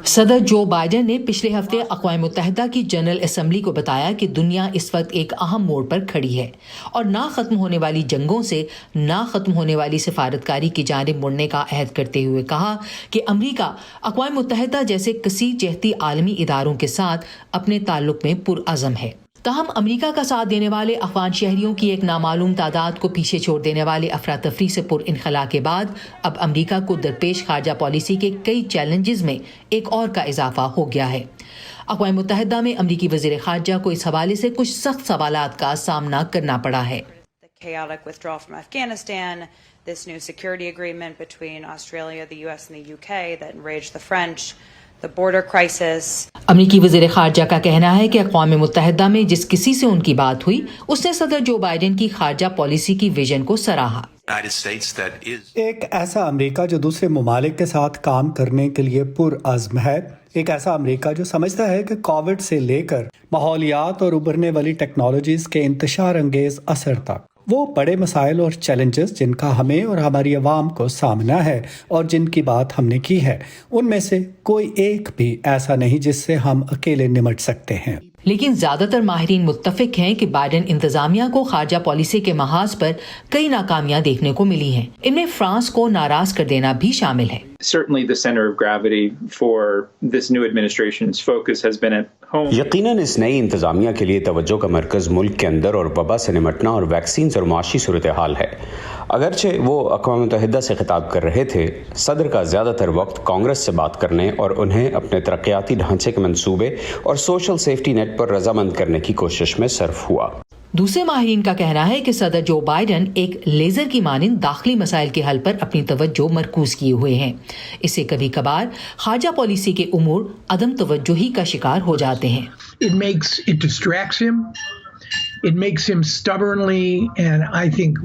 صدر Joe Biden نے پچھلے ہفتے اقوام متحدہ کی جنرل اسمبلی کو بتایا کہ دنیا اس وقت ایک اہم موڑ پر کھڑی ہے اور نہ ختم ہونے والی جنگوں سے نہ ختم ہونے والی سفارتکاری کی جانب مڑنے کا عہد کرتے ہوئے کہا کہ امریکہ اقوام متحدہ جیسے کثیر جہتی عالمی اداروں کے ساتھ اپنے تعلق میں پرعزم ہے۔ تاہم امریکہ کا ساتھ دینے والے افغان شہریوں کی ایک نامعلوم تعداد کو پیچھے چھوڑ دینے والے افراتفری سے پر انخلا کے بعد اب امریکہ کو درپیش خارجہ پالیسی کے کئی چیلنجز میں ایک اور کا اضافہ ہو گیا ہے۔ اقوام متحدہ میں امریکی وزیر خارجہ کو اس حوالے سے کچھ سخت سوالات کا سامنا کرنا پڑا ہے۔ Chaotic withdrawal from Afghanistan, this new security agreement between Australia, the US and the UK that enraged the French, the border crisis. امریکی وزیر خارجہ کا کہنا ہے کہ اقوام متحدہ میں جس کسی سے ان کی بات ہوئی اس نے صدر جو بائیڈن کی خارجہ پالیسی کی ویژن کو سراہا۔ ایک ایسا امریکہ جو دوسرے ممالک کے ساتھ کام کرنے کے لیے پرعزم ہے، ایک ایسا امریکہ جو سمجھتا ہے کہ کووڈ سے لے کر ماحولیات اور ابھرنے والی ٹیکنالوجیز کے انتشار انگیز اثر تک وہ بڑے مسائل اور چیلنجز جن کا ہمیں اور ہماری عوام کو سامنا ہے اور جن کی بات ہم نے کی ہے، ان میں سے کوئی ایک بھی ایسا نہیں جس سے ہم اکیلے نمٹ سکتے ہیں۔ لیکن زیادہ تر ماہرین متفق ہیں کہ بائیڈن انتظامیہ کو خارجہ پالیسی کے محاذ پر کئی ناکامیاں دیکھنے کو ملی ہیں۔ ان میں فرانس کو ناراض کر دینا بھی شامل ہے۔ Certainly the center of gravity for this new administration's focus has been at home. یقیناً اس نئی انتظامیہ کے لیے توجہ کا مرکز ملک کے اندر اور وبا سے نمٹنا اور ویکسینز اور معاشی صورتحال ہے۔ اگرچہ وہ اقوام متحدہ سے خطاب کر رہے تھے، صدر کا زیادہ تر وقت کانگریس سے بات کرنے اور انہیں اپنے ترقیاتی ڈھانچے کے منصوبے اور سوشل سیفٹی نیٹ پر رضامند کرنے کی کوشش میں صرف ہوا۔ دوسرے ماہرین کا کہنا ہے کہ صدر جو بائیڈن ایک لیزر کی مانند داخلی مسائل کے حل پر اپنی توجہ مرکوز کیے ہوئے ہیں۔ اس سے کبھی کبھار خارجہ پالیسی کے امور عدم توجہی کا شکار ہو جاتے ہیں۔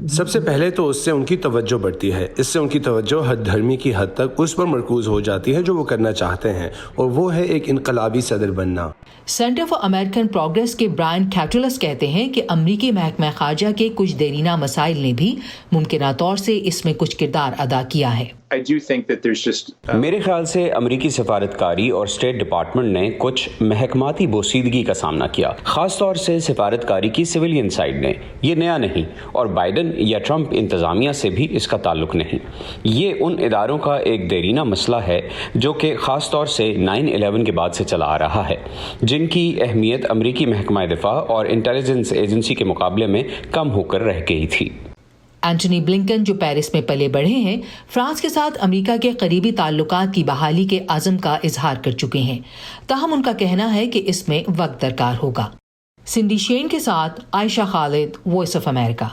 سب سے پہلے تو اس سے ان کی توجہ بڑھتی ہے، اس سے ان کی توجہ حد دھرمی کی حد تک اس پر مرکوز ہو جاتی ہے جو وہ کرنا چاہتے ہیں، اور وہ ہے ایک انقلابی صدر بننا۔ سینٹر فار امریکن پروگریس کے برائن کیٹولس کہتے ہیں کہ امریکی محکمہ خارجہ کے کچھ دیرینہ مسائل نے بھی ممکنہ طور سے اس میں کچھ کردار ادا کیا ہے۔ میرے خیال سے امریکی سفارتکاری اور اسٹیٹ ڈپارٹمنٹ نے کچھ محکماتی بوسیدگی کا سامنا کیا، خاص طور سے سفارتکاری کی سویلین سائڈ نے۔ یہ نیا نہیں، اور بائیڈن یا ٹرمپ انتظامیہ سے بھی اس کا تعلق نہیں۔ یہ ان اداروں کا ایک دیرینہ مسئلہ ہے جو کہ خاص طور سے 9/11 کے بعد سے چلا آ رہا ہے، جن کی اہمیت امریکی محکمہ دفاع اور انٹیلیجنس ایجنسی کے مقابلے میں کم ہو کر رہ گئی تھی۔ اینٹونی بلنکن جو پیرس میں پلے بڑھے ہیں، فرانس کے ساتھ امریکہ کے قریبی تعلقات کی بحالی کے عزم کا اظہار کر چکے ہیں، تاہم ان کا کہنا ہے کہ اس میں وقت درکار ہوگا۔ سنڈی شین کے ساتھ عائشہ خالد، وائس آف امریکہ۔